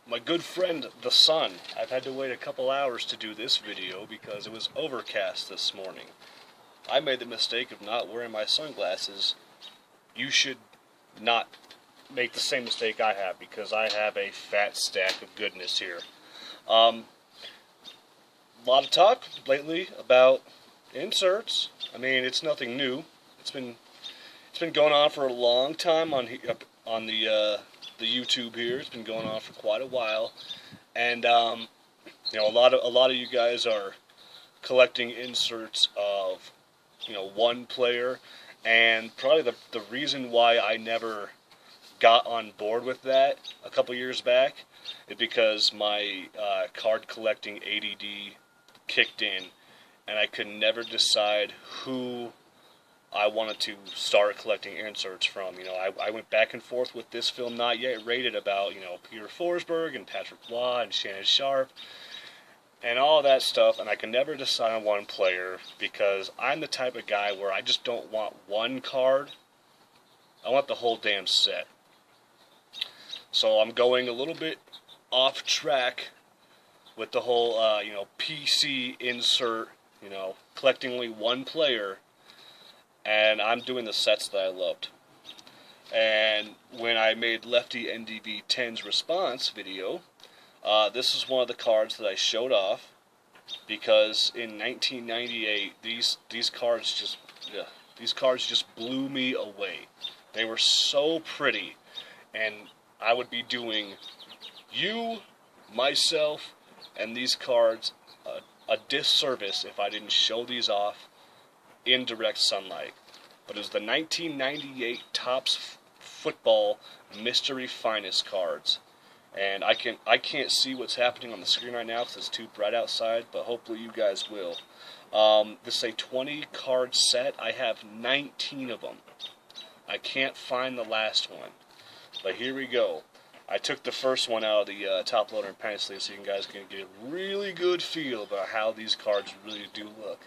My good friend, the sun. I've had to wait a couple hours to do this video because it was overcast this morning. I made the mistake of not wearing my sunglasses. You should not make the same mistake I have because I have a fat stack of goodness here. A lot of talk lately about inserts. I mean, it's nothing new. It's been going on for a long time on the YouTube here. It's been going on for quite a while, and you know, a lot of you guys are collecting inserts of, you know, one player, and probably the reason why I never got on board with that a couple years back is because my card collecting ADD kicked in, and I could never decide who I wanted to start collecting inserts from. You know, I went back and forth with this film not yet rated about, you know, Peter Forsberg and Patrick Roy and Shannon Sharpe and all that stuff, and I can never decide on one player because I'm the type of guy where I just don't want one card. I want the whole damn set. So I'm going a little bit off track with the whole, you know, PC insert, you know, collecting only one player. And I'm doing the sets that I loved. And when I made Lefty NDV 10's response video, this is one of the cards that I showed off because in 1998 these cards just blew me away. They were so pretty, and I would be doing you, myself, and these cards a disservice if I didn't show these off in direct sunlight. But it was the 1998 Topps Football Mystery Finest cards, and I can't see what's happening on the screen right now because it's too bright outside, but hopefully you guys will. This is a 20 card set. I have 19 of them. I can't find the last one, but here we go. I took the first one out of the top loader and penny sleeve so you guys can get a really good feel about how these cards really do look.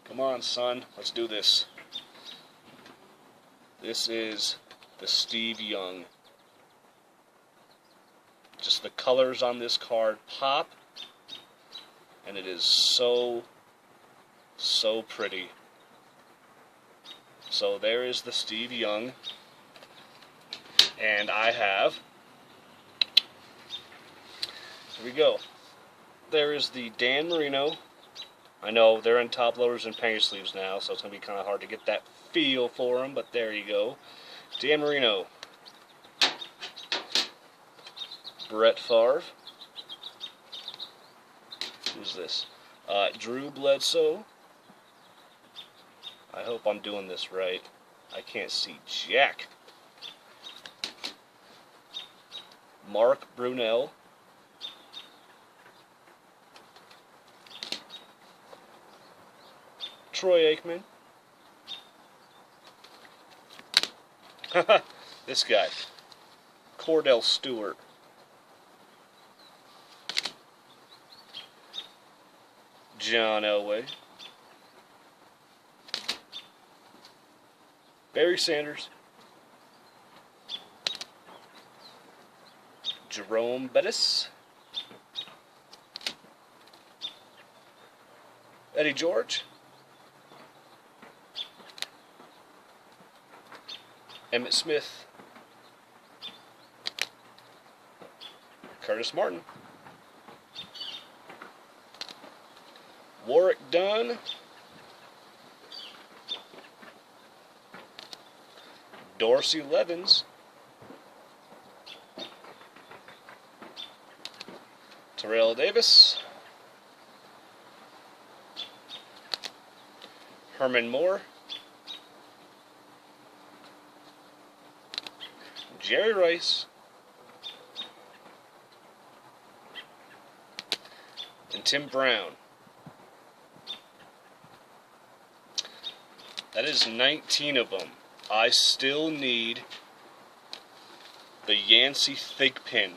Come on, son, let's do this. This is the Steve Young. Just the colors on this card pop, and it is so pretty. So there is the Steve Young, and I have, here we go. There is the Dan Marino. I know they're in top loaders and penny sleeves now, so it's going to be kind of hard to get that feel for them, but there you go. Dan Marino. Brett Favre. Who's this? Drew Bledsoe. I hope I'm doing this right. I can't see jack. Mark Brunell. Troy Aikman. This guy. Cordell Stewart. John Elway. Barry Sanders. Jerome Bettis. Eddie George. Emmitt Smith. Curtis Martin. Warrick Dunn. Dorsey Levens. Terrell Davis. Herman Moore. Jerry Rice. And Tim Brown. That is 19 of them. I still need the Yancey Thick Pin.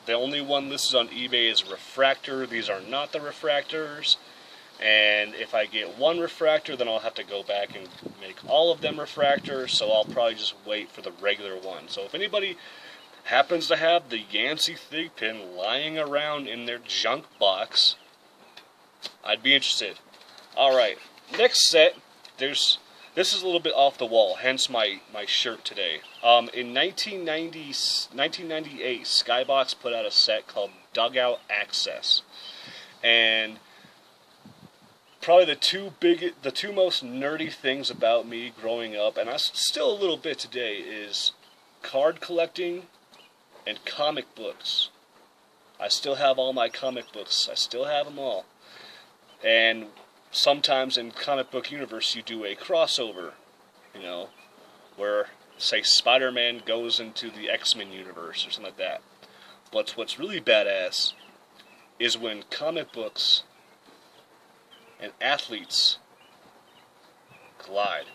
The only one listed on eBay is Refractor. These are not the refractors. And if I get one refractor, then I'll have to go back and make all of them refractors. So I'll probably just wait for the regular one. So if anybody happens to have the Yancey Thigpen lying around in their junk box, I'd be interested. Alright, next set, this is a little bit off the wall, hence my shirt today. In 1998, Skybox put out a set called Dugout Access. And probably the two most nerdy things about me growing up, and I still a little bit today, is card collecting and comic books. I still have all my comic books. I still have them all. And sometimes in comic book universe you do a crossover, you know, where, say, Spider-Man goes into the X-Men universe or something like that. But what's really badass is when comic books and athletes collide.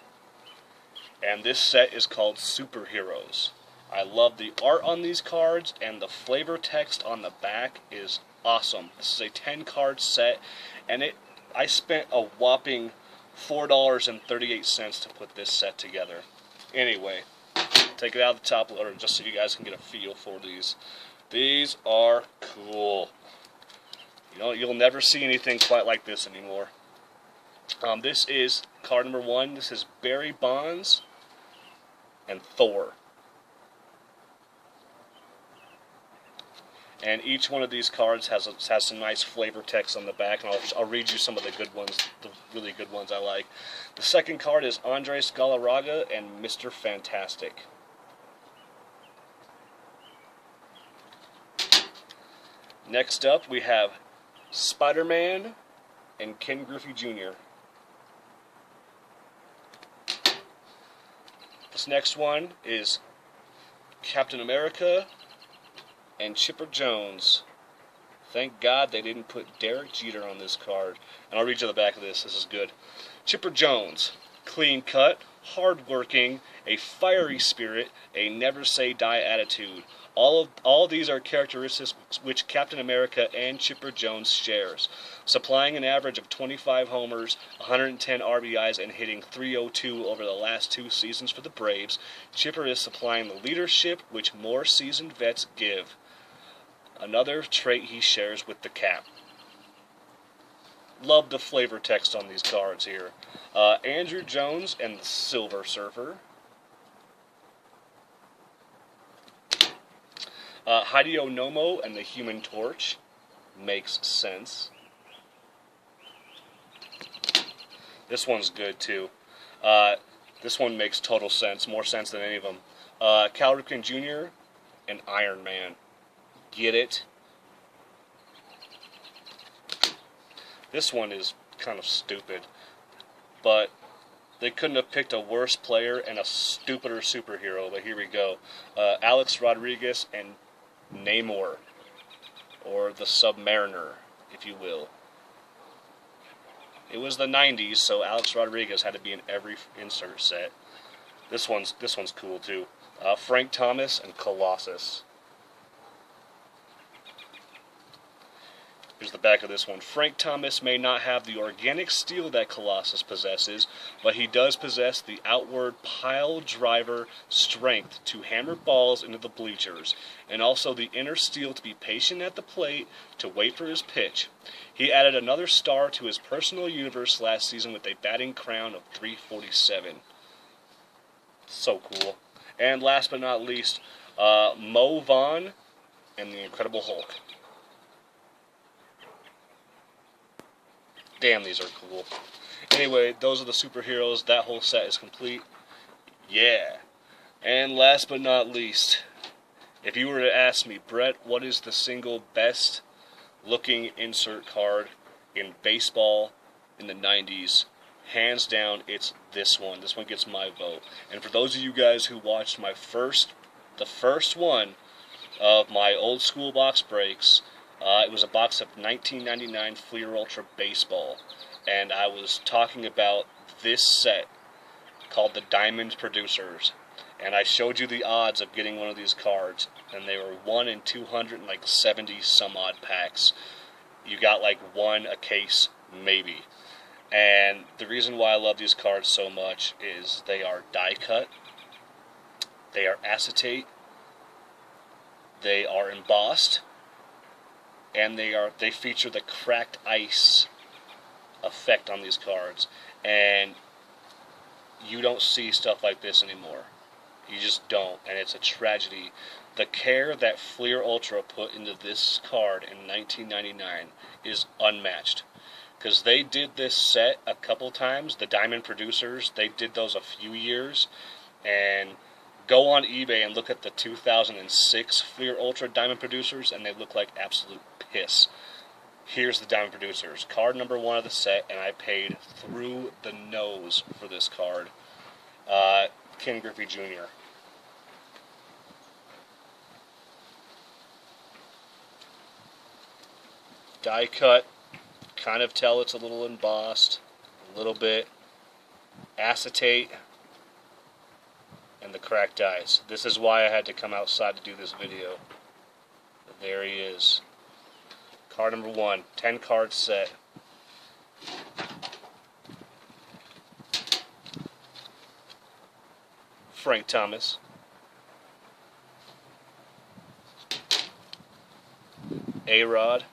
And this set is called Superheroes. I love the art on these cards, and the flavor text on the back is awesome. This is a 10-card set, and I spent a whopping $4.38 to put this set together. Anyway, take it out of the top loader just so you guys can get a feel for these. These are cool. You know, you'll never see anything quite like this anymore. This is card number 1. This is Barry Bonds and Thor. And each one of these cards has some nice flavor text on the back, and I'll read you some of the good ones, the really good ones I like. The second card is Andres Galarraga and Mr. Fantastic. Next up, we have Spider-Man and Ken Griffey Jr. This next one is Captain America and Chipper Jones. Thank God they didn't put Derek Jeter on this card. And I'll read you the back of this. This is good. Chipper Jones, clean cut, hard-working, a fiery spirit, a never-say-die attitude. All these are characteristics which Captain America and Chipper Jones shares. Supplying an average of 25 homers, 110 RBIs, and hitting .302 over the last 2 seasons for the Braves, Chipper is supplying the leadership which more seasoned vets give. Another trait he shares with the Cap. Love the flavor text on these cards here. Andrew Jones and the Silver Surfer. Hideo Nomo and the Human Torch. Makes sense. This one's good too. This one makes total sense, more sense than any of them. Cal Ripken Jr. and Iron Man. Get it? This one is kind of stupid, but they couldn't have picked a worse player and a stupider superhero, but here we go. Alex Rodriguez and Namor, or the Submariner, if you will. It was the 90s, so Alex Rodriguez had to be in every insert set. This one's cool too. Frank Thomas and Colossus. Here's the back of this one. Frank Thomas may not have the organic steel that Colossus possesses, but he does possess the outward pile driver strength to hammer balls into the bleachers, and also the inner steel to be patient at the plate, to wait for his pitch. He added another star to his personal universe last season with a batting crown of .347. So cool. And last but not least, Mo Vaughn and the Incredible Hulk. Damn, these are cool. Anyway, those are the superheroes. That whole set is complete. Yeah. And last but not least, if you were to ask me, Brett, what is the single best looking insert card in baseball in the 90s? Hands down, it's this one. This one gets my vote. And for those of you guys who watched the first one of my old school box breaks, it was a box of 1999 Fleer Ultra Baseball, and I was talking about this set called the Diamond Producers, and I showed you the odds of getting one of these cards, and they were 1 in 270 some odd packs. You got like one a case, maybe. And the reason why I love these cards so much is they are die cut, they are acetate, They are embossed, and they feature the cracked ice effect on these cards, and you don't see stuff like this anymore. You just don't, and it's a tragedy. The care that Fleer Ultra put into this card in 1999 is unmatched, because they did this set a couple times. The Diamond Producers, they did those a few years, and go on eBay and look at the 2006 Fleer Ultra Diamond Producers, and they look like absolute piss. Here's the Diamond Producers, card number 1 of the set, and I paid through the nose for this card. Ken Griffey Jr. Die cut, kind of tell it's a little embossed, a little bit. Acetate, and the cracked ice. This is why I had to come outside to do this video. But there he is. Card number 1, 10 card set. Frank Thomas. A-Rod.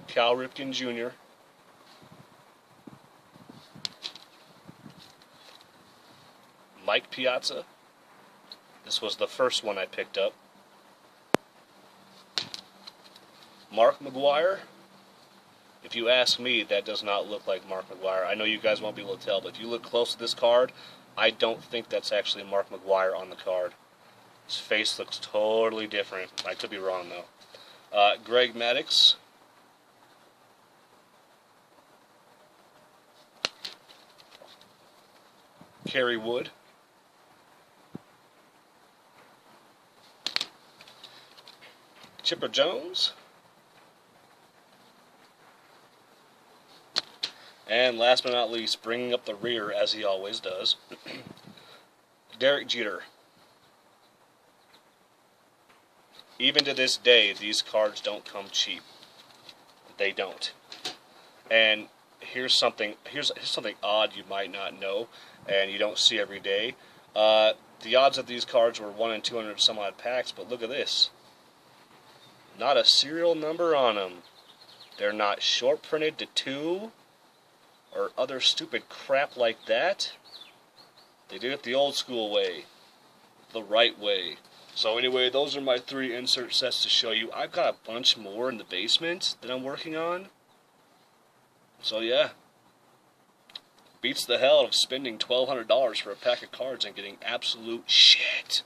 Cal Ripken Jr. Mike Piazza. This was the first one I picked up. Mark McGwire. If you ask me, that does not look like Mark McGwire. I know you guys won't be able to tell, but if you look close to this card, I don't think that's actually Mark McGwire on the card. His face looks totally different. I could be wrong, though. Greg Maddux. Kerry Wood. Chipper Jones. And last but not least, bringing up the rear as he always does, Derek Jeter. Even to this day, these cards don't come cheap. They don't. And here's something odd you might not know, and you don't see every day. The odds of these cards were 1 in 200 some odd packs, but look at this. Not a serial number on them. They're not short printed to 2 or other stupid crap like that. They did it the old school way, the right way. So anyway, those are my 3 insert sets to show you. I've got a bunch more in the basement that I'm working on. So yeah, beats the hell out of spending $1,200 for a pack of cards and getting absolute shit.